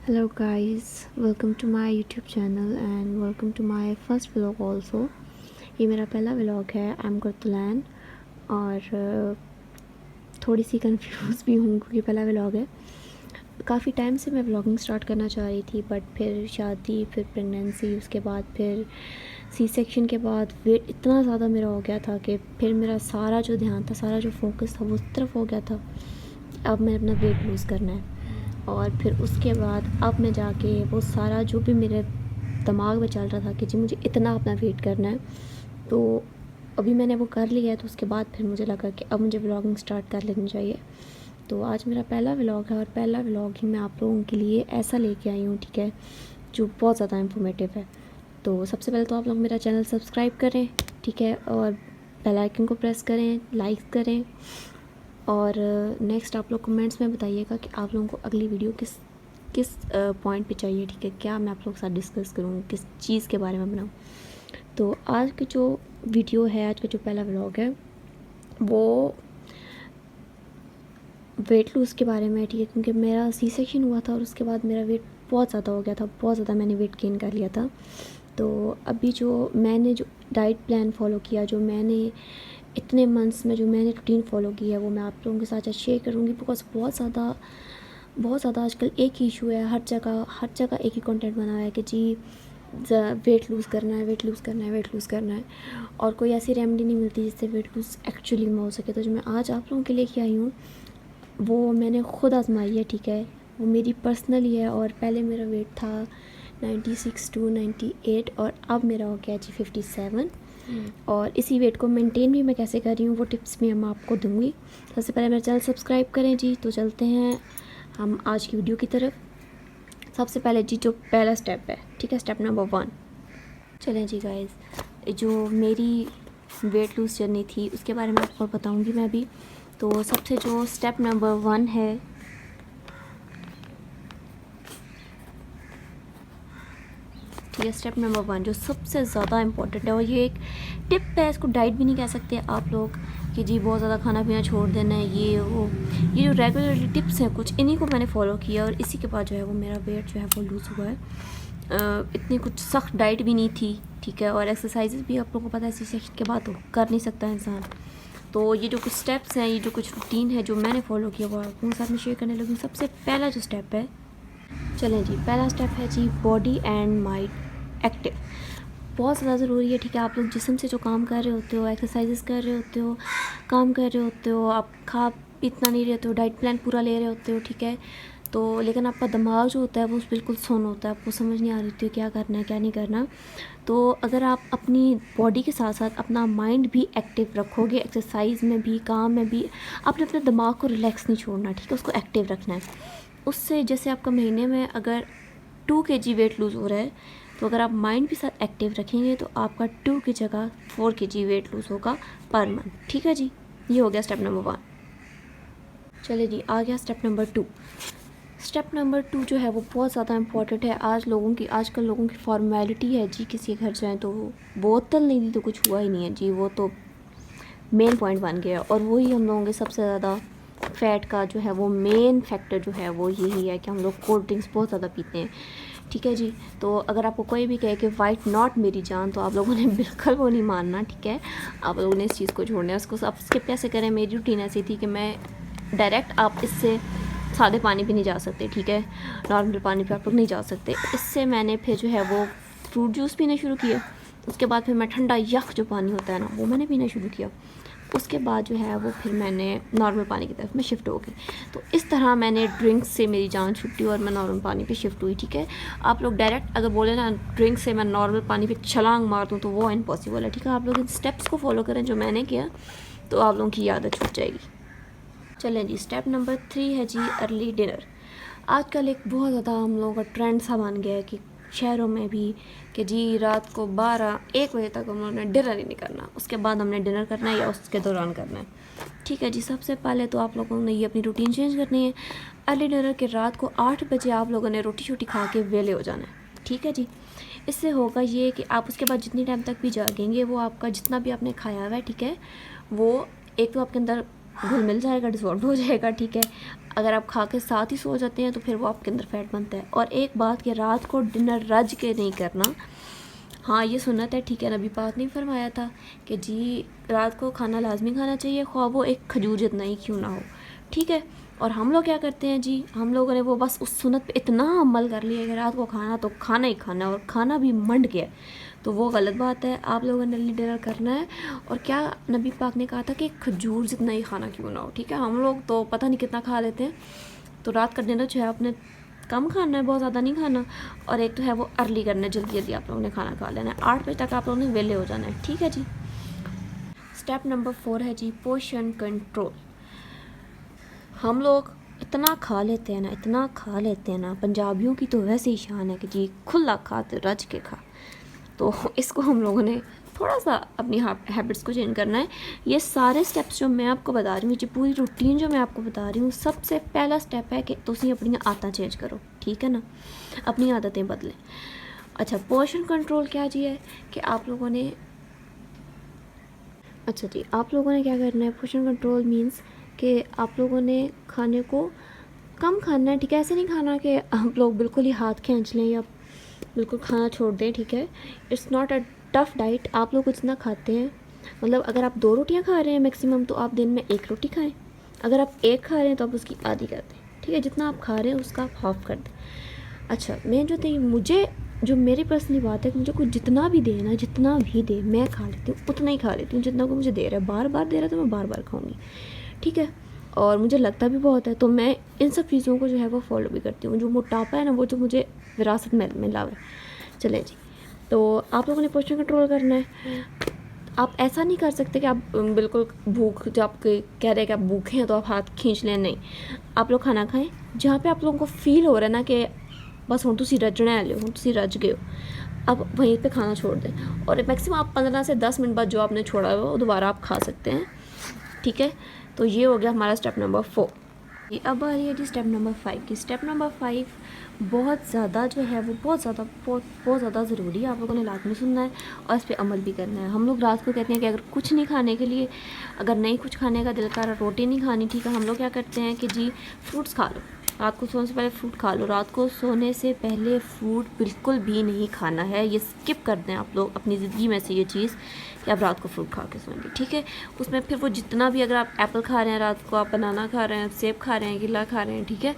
Hello guys, welcome to my YouTube channel and welcome to my first vlog also। ये मेरा पहला vlog है। I am गुरतुलैन और थोड़ी सी कंफ्यूज भी हूँ क्योंकि पहला व्लॉग है। काफ़ी टाइम से मैं व्लॉगिंग स्टार्ट करना चाह रही थी बट फिर शादी, फिर प्रेगनेंसी, उसके बाद फिर सी सेक्शन के बाद वेट इतना ज़्यादा मेरा हो गया था कि फिर मेरा सारा जो ध्यान था, सारा जो फोकस था वो उस तरफ हो गया था। अब मैं अपना वेट लूज़ करना है और फिर उसके बाद अब मैं जाके वो सारा जो भी मेरे दिमाग में चल रहा था कि जी मुझे इतना अपना वेट करना है, तो अभी मैंने वो कर लिया है। तो उसके बाद फिर मुझे लगा कि अब मुझे व्लॉगिंग स्टार्ट कर लेनी चाहिए। तो आज मेरा पहला व्लॉग है और पहला व्लॉग ही मैं आप लोगों के लिए ऐसा लेके आई हूँ, ठीक है, जो बहुत ज़्यादा इन्फॉर्मेटिव है। तो सबसे पहले तो आप लोग मेरा चैनल सब्सक्राइब करें, ठीक है, और बेल आइकन को प्रेस करें, लाइक करें और नेक्स्ट आप लोग कमेंट्स में बताइएगा कि आप लोगों को अगली वीडियो किस किस पॉइंट पे चाहिए, ठीक है, क्या मैं आप लोगों के साथ डिस्कस करूँ, किस चीज़ के बारे में बनाऊँ। तो आज की जो वीडियो है, आज का जो पहला व्लॉग है वो वेट लूज़ के बारे में है, ठीक है, क्योंकि मेरा सी सेक्शन हुआ था और उसके बाद मेरा वेट बहुत ज़्यादा हो गया था, बहुत ज़्यादा मैंने वेट गेन कर लिया था। तो अभी जो मैंने जो डाइट प्लान फॉलो किया, जो मैंने इतने मंथ्स में जो मैंने रूटीन फॉलो की है, वो मैं आप लोगों के साथ शेयर करूँगी। बिकॉज बहुत ज़्यादा आजकल एक ही इशू है, हर जगह एक ही कंटेंट बना हुआ है कि जी वेट लूज़ करना है, वेट लूज़ करना है, वेट लूज़ करना है, और कोई ऐसी रेमेडी नहीं मिलती जिससे वेट लूज़ एक्चुअली में हो सके। तो जो मैं आज आप लोगों के लिए आई हूँ वो मैंने ख़ुद आजमाई है, ठीक है, वो मेरी पर्सनली है। और पहले मेरा वेट था 96 to 98 और अब मेरा हो गया जी 57। और इसी वेट को मेंटेन भी मैं कैसे कर रही हूँ वो टिप्स भी मैं आपको दूँगी। सबसे पहले मेरा चैनल सब्सक्राइब करें जी। तो चलते हैं हम आज की वीडियो की तरफ। सबसे पहले जी जो पहला स्टेप है, ठीक है, स्टेप नंबर 1। चलें जी गाइस, जो मेरी वेट लूज़ जर्नी थी उसके बारे में आपको बताऊँगी मैं अभी। तो सबसे जो स्टेप नंबर 1 है, ठीक है, स्टेप नंबर 1 जो सबसे ज़्यादा इम्पोर्टेंट है, और ये एक टिप है, इसको डाइट भी नहीं कह सकते आप लोग कि जी बहुत ज़्यादा खाना पीना छोड़ देना है, ये वो। ये जो रेगुलरली टिप्स हैं कुछ, इन्हीं को मैंने फॉलो किया और इसी के बाद जो है वो मेरा वेट जो है वो लूज़ हुआ है। इतनी कुछ सख्त डाइट भी नहीं थी, ठीक है, और एक्सरसाइजेस भी आप लोगों को पता है सी सेक्शन के बाद तो कर नहीं सकता इंसान। तो ये जो कुछ स्टेप्स हैं, ये जो कुछ रूटीन है जो मैंने फॉलो किया वो आप लोगों के साथ में शेयर करने लगी। सबसे पहला जो स्टेप है, चलें जी, पहला स्टेप है जी बॉडी एंड माइंड एक्टिव। बहुत ज़्यादा ज़रूरी है, ठीक है। आप लोग जिस्म से जो काम कर रहे होते हो, एक्सरसाइजेस कर रहे होते हो, काम कर रहे होते हो, आप खा इतना नहीं रहते हो, डाइट प्लान पूरा ले रहे होते हो, ठीक है, तो लेकिन आपका दिमाग जो होता है वो बिल्कुल सुन्न होता है, आपको समझ नहीं आ रही होती है क्या करना है क्या नहीं करना। तो अगर आप अपनी बॉडी के साथ साथ अपना माइंड भी एक्टिव रखोगे, एक्सरसाइज में भी, काम में भी, आपने अपने दिमाग को रिलैक्स नहीं छोड़ना, ठीक है, उसको एक्टिव रखना है। उससे जैसे आपका महीने में अगर 2 kg वेट लूज़ हो रहा है, तो अगर आप माइंड भी साथ एक्टिव रखेंगे तो आपका 2 की जगह 4 kg वेट लूज़ होगा पर मंथ, ठीक है जी। ये हो गया स्टेप नंबर 1। चलिए जी, आ गया स्टेप नंबर 2। स्टेप नंबर 2 जो है वो बहुत ज़्यादा इंपॉर्टेंट है। आजकल लोगों की फॉर्मेलिटी है जी, किसी के घर जाएँ तो वो बोतल नहीं दी तो कुछ हुआ ही नहीं है जी, वो तो मेन पॉइंट बन गया। और वही हम लोगों के सबसे ज़्यादा फ़ैट का जो है वो मेन फैक्टर जो है वो यही है कि हम लोग कोल्ड ड्रिंक्स बहुत ज़्यादा पीते हैं, ठीक है जी। तो अगर आपको कोई भी कहे कि वाइट नॉट मेरी जान, तो आप लोगों ने बिल्कुल वो नहीं मानना, ठीक है। आप लोगों ने इस चीज़ को छोड़ना है, उसको आप स्किप कैसे करें। मेरी रूटीन ऐसी थी कि मैं डायरेक्ट, आप इससे सादे पानी पे नहीं जा सकते, ठीक है, नॉर्मल पानी पे आप लोग नहीं जा सकते। इससे मैंने फिर जो है वो फ्रूट जूस पीना शुरू किया। उसके बाद फिर मैं ठंडा यख जो पानी होता है ना, वो मैंने पीना शुरू किया। उसके बाद जो है वो फिर मैंने नॉर्मल पानी की तरफ में शिफ्ट हो गई। तो इस तरह मैंने ड्रिंक्स से मेरी जान छुट्टी और मैं नॉर्मल पानी पे शिफ्ट हुई, ठीक है। आप लोग डायरेक्ट अगर बोले ना ड्रिंक से मैं नॉर्मल पानी पे छलांग मार दूँ तो वो इम्पॉसिबल है, ठीक है। आप लोग इन स्टेप्स को फॉलो करें जो मैंने किया, तो आप लोगों की आदत छूट जाएगी। चलें जी, स्टेप नंबर 3 है जी अर्ली डिनर। आजकल एक बहुत ज़्यादा हम लोगों का ट्रेंड सा बन गया है कि शहरों में भी कि जी रात को 12-1 बजे तक हम लोगों ने डिनर ही नहीं करना, उसके बाद हमने डिनर करना है या उसके दौरान करना है, ठीक है जी। सबसे पहले तो आप लोगों ने ये अपनी रूटीन चेंज करनी है। अर्ली डिनर के रात को 8 बजे आप लोगों ने रोटी शोटी खा के वेले हो जाना है, ठीक है जी। इससे होगा ये कि आप उसके बाद जितनी टाइम तक भी जागेंगे वो आपका जितना भी आपने खाया हुआ है, ठीक है, वो एक तो आपके अंदर घुल मिल जाएगा, डिसॉल्व हो जाएगा, ठीक है। अगर आप खा के साथ ही सो जाते हैं तो फिर वो आपके अंदर फैट बनता है। और एक बात कि रात को डिनर रज के नहीं करना। हाँ ये सुन्नत है, ठीक है, नबी पाक ने फरमाया था कि जी रात को खाना लाजमी खाना चाहिए, ख्वाह वो एक खजूर जितना ही क्यों ना हो, ठीक है। और हम लोग क्या करते हैं जी, हम लोगों ने वो बस उस सुन्नत पे इतना अमल कर लिया कि रात को खाना तो खाना ही खाना है, और खाना भी मंड गया, तो वो गलत बात है। आप लोगों ने डिनर करना है, और क्या नबी पाक ने कहा था कि खजूर जितना ही खाना क्यों ना हो, ठीक है। हम लोग तो पता नहीं कितना खा लेते हैं, तो रात का डिनर जो है आपने कम खाना है, बहुत ज़्यादा नहीं खाना। और एक तो है वो अर्ली करना है, जल्दी जल्दी आप लोगों ने खाना खा लेना है, 8 बजे तक आप लोगों ने वेले हो जाना है, ठीक है जी। स्टेप नंबर 4 है जी पोर्शन कंट्रोल। हम लोग इतना खा लेते हैं ना, इतना खा लेते हैं ना, पंजाबियों की तो वैसे ही शान है कि जी खुला खाते रज के खा। तो इसको हम लोगों ने थोड़ा सा अपनी हैबिट्स को चेंज करना है। ये सारे स्टेप्स जो मैं आपको बता रही हूँ, ये पूरी रूटीन जो मैं आपको बता रही हूँ, सबसे पहला स्टेप है कि तुम अपनी आदतें चेंज करो, ठीक है ना, अपनी आदतें बदलें। अच्छा, पोर्शन कंट्रोल क्या जी है कि आप लोगों ने, अच्छा जी, आप लोगों ने क्या करना है, पोर्शन कंट्रोल मीन्स कि आप लोगों ने खाने को कम खाना है, ठीक है। ऐसे नहीं खाना कि आप लोग बिल्कुल ही हाथ खींच लें या बिल्कुल खाना छोड़ दें, ठीक है। It's not a tough diet. आप लोग इतना खाते हैं, मतलब अगर आप 2 रोटियां खा रहे हैं मैक्सिमम, तो आप दिन में 1 रोटी खाएं। अगर आप 1 खा रहे हैं तो आप उसकी आधी कर दें, ठीक है। जितना आप खा रहे हैं उसका आप हाफ कर दें। अच्छा, मैं जो थी, मुझे जो मेरी पर्सनली बात है कि मुझे कोई जितना भी दे ना, जितना भी दे मैं खा लेती हूँ, उतना ही खा लेती हूँ जितना को मुझे दे रहा है। बार बार दे रहा है तो मैं बार बार खाऊँगी, ठीक है। और मुझे लगता भी बहुत है, तो मैं इन सब चीज़ों को जो है वो फॉलो भी करती हूँ। जो मोटापा है ना, वो जो मुझे विरासत में मिला है। चले जी, तो आप लोगों ने पोर्शन कंट्रोल करना है। आप ऐसा नहीं कर सकते कि आप बिल्कुल भूख, जो आप कह रहे हैं कि आप भूखे हैं तो आप हाथ खींच लें, नहीं। आप लोग खाना खाएं जहाँ पे आप लोगों को फील हो रहा है ना कि बस हूँ तुसी रजना है, हूँ तुसी रज गए हो, अब वहीं पे खाना छोड़ दें। और मैक्सिमम आप 15 से 10 मिनट बाद जो आपने छोड़ा है वो दोबारा आप खा सकते हैं, ठीक है। तो ये हो गया हमारा स्टेप नंबर 4। अब आ रही है जी स्टेप नंबर 5 की। स्टेप नंबर 5 बहुत ज़्यादा जो है वो बहुत ज़्यादा ज़रूरी है, आप लोगों ने लाजमी सुनना है और इस पर अमल भी करना है। हम लोग रात को कहते हैं कि अगर कुछ नहीं खाने के लिए, अगर नहीं कुछ खाने का दिल कर रहा, रोटी नहीं खानी, ठीक है, हम लोग क्या करते हैं कि जी फ्रूट्स खा लो, रात को सोने से पहले फ्रूट खा लो। रात को सोने से पहले फ्रूट बिल्कुल भी नहीं खाना है, ये स्किप कर दें आप लोग अपनी ज़िंदगी में से ये चीज़ कि आप रात को फ्रूट खा के सोएंगे, ठीक है। उसमें फिर वो जितना भी, अगर आप एप्पल खा रहे हैं रात को, आप बनाना खा रहे हैं, सेब खा रहे हैं, केला खा रहे हैं, ठीक है,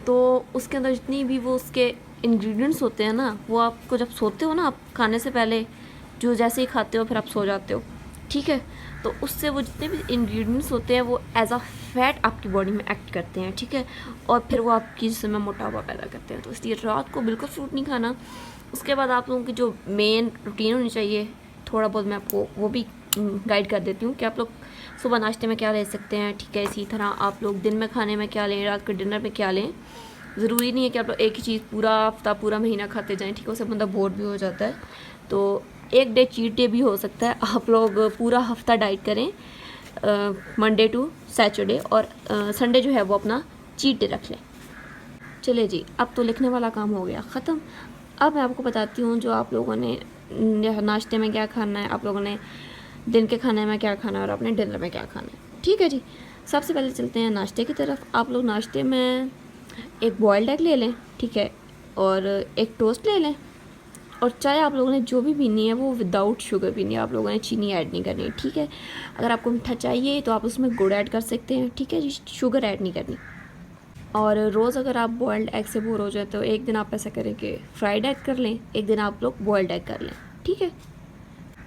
तो उसके अंदर जितनी भी वो उसके इंग्रेडिएंट्स होते हैं ना, वो आपको जब सोते हो ना, आप खाने से पहले जो जैसे ही खाते हो फिर आप सो जाते हो, ठीक है, तो उससे वो जितने भी इंग्रेडिएंट्स होते हैं वो एज अ फैट आपकी बॉडी में एक्ट करते हैं, ठीक है, और फिर वो आपकी जिस्म में मोटापा पैदा करते हैं। तो इसलिए रात को बिल्कुल फ्रूट नहीं खाना। उसके बाद आप लोगों की जो मेन रूटीन होनी चाहिए, थोड़ा बहुत मैं आपको वो भी गाइड कर देती हूँ कि आप लोग सुबह नाश्ते में क्या ले सकते हैं, ठीक है। इसी तरह आप लोग दिन में खाने में क्या लें, रात के डिनर में क्या लें। ज़रूरी नहीं है कि आप लोग एक ही चीज़ पूरा हफ्ता पूरा महीना खाते जाएं, ठीक है, उससे बंदा बोर भी हो जाता है। तो एक डे चीट डे भी हो सकता है, आप लोग पूरा हफ्ता डाइट करें, मंडे टू सैटरडे, और संडे जो है वो अपना चीट डे रख लें। चले जी, अब तो लिखने वाला काम हो गया ख़त्म। अब मैं आपको बताती हूँ जो आप लोगों ने नाश्ते में क्या खाना है, आप लोगों ने दिन के खाने में क्या खाना है, और अपने डिनर में क्या खाना है, ठीक है जी। सबसे पहले चलते हैं नाश्ते की तरफ। आप लोग नाश्ते में एक बॉयल्ड एग ले लें, ठीक है, और एक टोस्ट ले लें, और चाय आप लोगों ने जो भी पीनी है वो विदाउट शुगर पीनी है, आप लोगों ने चीनी ऐड नहीं करनी, ठीक है। अगर आपको मीठा चाहिए तो आप उसमें गुड़ ऐड कर सकते हैं, ठीक है जी, शुगर ऐड नहीं करनी। और रोज़ अगर आप बॉयल्ड एग से बोर हो जाए तो एक दिन आप ऐसा करें कि फ्राइड एग कर लें, एक दिन आप लोग बॉयल्ड एग कर लें, ठीक है।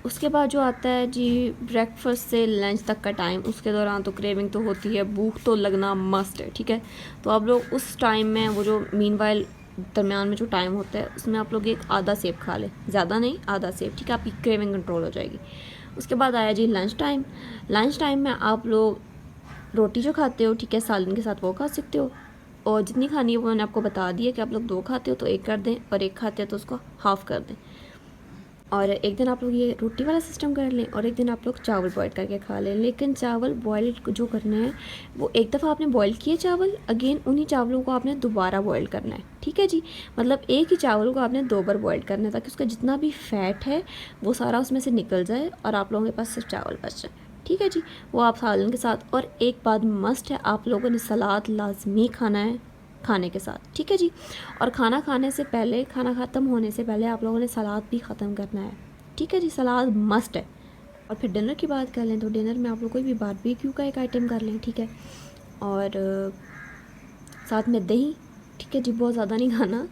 उसके बाद जो आता है जी ब्रेकफास्ट से लंच तक का टाइम, उसके दौरान तो क्रेविंग तो होती है, भूख तो लगना मस्ट है, ठीक है। तो आप लोग उस टाइम में, वो जो मीनवाइल दरमियान में जो टाइम होता है, उसमें आप लोग एक आधा सेब खा लें, ज़्यादा नहीं, आधा सेब, ठीक है, आपकी क्रेविंग कंट्रोल हो जाएगी। उसके बाद आया जी लंच टाइम। लंच टाइम में आप लोग रोटी जो खाते हो, ठीक है, सालन के साथ वो खा सकते हो, और जितनी खानी है वो मैंने आपको बता दिया कि आप लोग 2 खाते हो तो 1 कर दें, और 1 खाते हो तो उसको हाफ़ कर दें। और एक दिन आप लोग ये रोटी वाला सिस्टम कर लें, और एक दिन आप लोग चावल बॉयल करके खा लें। लेकिन चावल बॉयल जो करने हैं वो एक दफ़ा आपने बॉयल किए चावल, अगेन उन्हीं चावलों को आपने दोबारा बॉयल करना है, ठीक है जी। मतलब एक ही चावल को आपने 2 बार बॉयल करना है, ताकि उसका जितना भी फ़ैट है वो सारा उसमें से निकल जाए और आप लोगों के पास सिर्फ चावल बच जाए, ठीक है जी, वो आप सालन के साथ। और एक बात मस्ट है, आप लोगों ने सलाद लाजमी खाना है खाने के साथ, ठीक है जी। और खाना खाने से पहले, खाना ख़त्म होने से पहले आप लोगों ने सलाद भी ख़त्म करना है, ठीक है जी, सलाद मस्ट है। और फिर डिनर की बात कर लें तो डिनर में आप लोग कोई भी बारबेक्यू का एक आइटम कर लें, ठीक है। और साथ में दही, ठीक है जी, बहुत ज़्यादा नहीं खाना,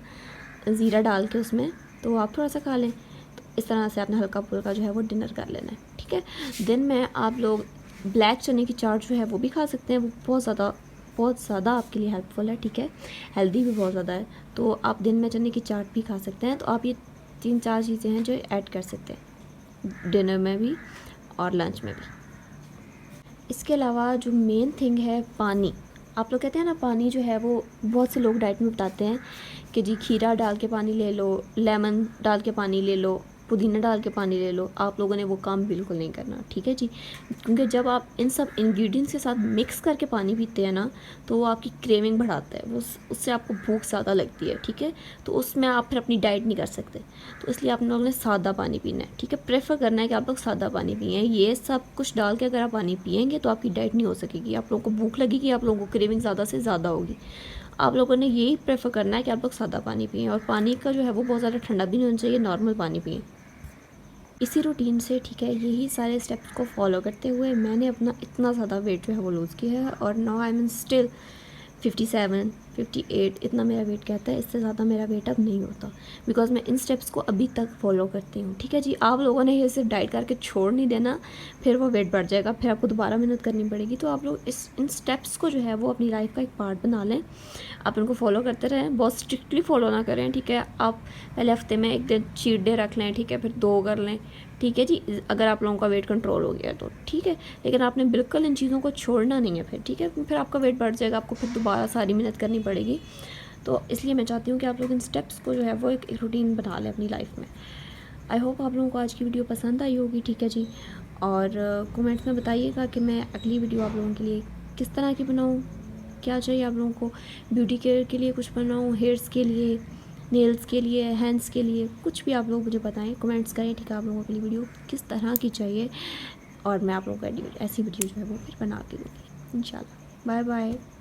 ज़ीरा डाल के उसमें, तो आप थोड़ा सा खा लें। तो इस तरह से आपने हल्का फुल्का जो है वो डिनर कर लेना है, ठीक है। दिन में आप लोग ब्लैक चने की चाट जो है वो भी खा सकते हैं, वो बहुत ज़्यादा आपके लिए हेल्पफुल है, ठीक है, हेल्दी भी बहुत ज़्यादा है। तो आप दिन में चने की चाट भी खा सकते हैं। तो आप ये 3-4 चीज़ें हैं जो ऐड कर सकते हैं डिनर में भी और लंच में भी। इसके अलावा जो मेन थिंग है पानी, आप लोग कहते हैं ना पानी जो है वो, बहुत से लोग डाइट में बताते हैं कि जी खीरा डाल के पानी ले लो, लेमन डाल के पानी ले लो, पुदीना डाल के पानी ले लो। आप लोगों ने वो काम बिल्कुल नहीं करना, ठीक है जी, क्योंकि जब आप इन सब इंग्रेडिएंट्स के साथ मिक्स करके पानी पीते हैं ना, तो वो आपकी क्रेविंग बढ़ाता है, वो उससे आपको भूख ज़्यादा लगती है, ठीक है। तो उसमें आप फिर अपनी डाइट नहीं कर सकते। तो इसलिए आप लोगों ने सादा पानी पीना है, ठीक है, प्रेफर करना है कि आप लोग सादा पानी पिएँ। ये सब कुछ डाल के अगर आप पानी पिएंगे तो आपकी डाइट नहीं हो सकेगी, आप लोगों को भूख लगेगी, आप लोगों को क्रेविंग ज़्यादा से ज़्यादा होगी। आप लोगों ने यही प्रेफर करना है कि आप लोग सादा पानी पिएँ, और पानी का जो है वो बहुत ज़्यादा ठंडा भी नहीं होना चाहिए, नॉर्मल पानी पिएँ। इसी रूटीन से, ठीक है, यही सारे स्टेप्स को फॉलो करते हुए मैंने अपना इतना ज़्यादा वेट जो है वो लूज़ किया है। और नाउ आई एम स्टिल 57, 58 इतना मेरा वेट कहता है, इससे ज़्यादा मेरा वेट अब नहीं होता, बिकॉज मैं इन स्टेप्स को अभी तक फॉलो करती हूँ, ठीक है जी। आप लोगों ने ये सिर्फ डाइट करके छोड़ नहीं देना, फिर वो वेट बढ़ जाएगा, फिर आपको दोबारा मेहनत करनी पड़ेगी। तो आप लोग इन स्टेप्स को जो है वो अपनी लाइफ का एक पार्ट बना लें, आप इनको फॉलो करते रहें, बहुत स्ट्रिक्टली फॉलो ना करें, ठीक है। आप पहले हफ्ते में एक दिन चीट डे रख लें, ठीक है, फिर 2 कर लें, ठीक है जी, अगर आप लोगों का वेट कंट्रोल हो गया तो ठीक है। लेकिन आपने बिल्कुल इन चीज़ों को छोड़ना नहीं है फिर, ठीक है, फिर आपका वेट बढ़ जाएगा, आपको फिर दोबारा सारी मेहनत करनी पड़ेगी। तो इसलिए मैं चाहती हूँ कि आप लोग इन स्टेप्स को जो है वो एक रूटीन बना लें अपनी लाइफ में। आई होप आप लोगों को आज की वीडियो पसंद आई होगी, ठीक है जी। और कमेंट्स में बताइएगा कि मैं अगली वीडियो आप लोगों के लिए किस तरह की बनाऊँ, क्या चाहिए आप लोगों को, ब्यूटी केयर के लिए कुछ बनाऊँ, हेयर्स के लिए, नेल्स के लिए, हैंड्स के लिए, कुछ भी आप लोग मुझे बताएं, कमेंट्स करें, ठीक है, आप लोगों के लिए वीडियो किस तरह की चाहिए, और मैं आप लोगों को ऐसी वीडियो जो है वो फिर बना के दूँगी इंशाल्लाह। Bye bye.